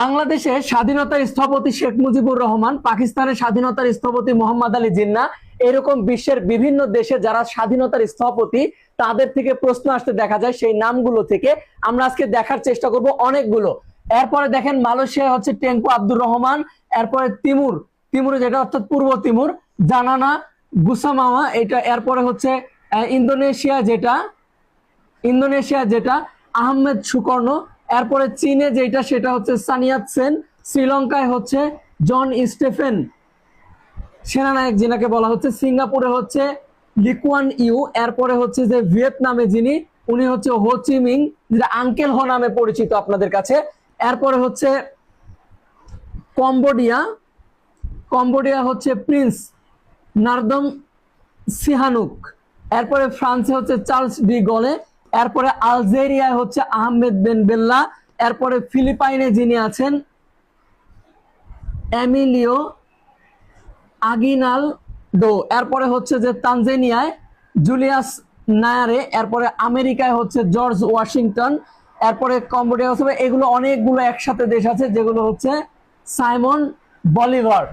বাংলাদেশের স্বাধীনতার স্থপতি শেখ মুজিবুর রহমান, পাকিস্তানের স্বাধীনতার স্থপতি মোহাম্মদ আলী জিন্নাহ, এরকম বিশ্বের বিভিন্ন দেশে যারা স্বাধীনতার স্থপতি তাদের থেকে প্রশ্ন আসতে দেখা যায়। সেই নামগুলো থেকে আমরা আজকে দেখার চেষ্টা করব অনেকগুলো। এরপরে দেখেন মালয়েশিয়া হচ্ছে টেঙ্কু আব্দুর রহমান, এরপরে তিমুর যেটা অর্থাৎ পূর্ব তিমুর, জানানা গুসামাওয়া এটা, এরপরে হচ্ছে ইন্দোনেশিয়া যেটা আহমেদ সুকর্ণ, এরপরে চীনে যেটা সেটা হচ্ছে সানিয়াত সেন, শ্রীলঙ্কায় হচ্ছে জন স্টেফেন সেনানায়ক যিনাকে বলা হচ্ছে, সিঙ্গাপুরে হচ্ছে লিকুয়ান ইউ, এরপরে হচ্ছে যে ভিয়েতনামে যিনি উনি হচ্ছে হো চি মিং, যেটা আঙ্কেল হো নামে পরিচিত আপনাদের কাছে। এরপরে হচ্ছে কম্বোডিয়া হচ্ছে প্রিন্স নারদম সিহানুক, এরপরে ফ্রান্সে হচ্ছে চার্লস ডি গলে, এরপরে আলজেরিয়ায় হচ্ছে আহমেদ বেন বেল্লা, এরপরে ফিলিপাইনে যিনি আছেন এমিলিও আগিনাল ডো, এরপরে হচ্ছে যে তানজানিয়ায় জুলিয়াস নায়ারে, এরপরে আমেরিকায় হচ্ছে জর্জ ওয়াশিংটন, এরপরে কম্বোডিয়া, এগুলো অনেকগুলো একসাথে দেশ আছে যেগুলো হচ্ছে সাইমন বলিভার।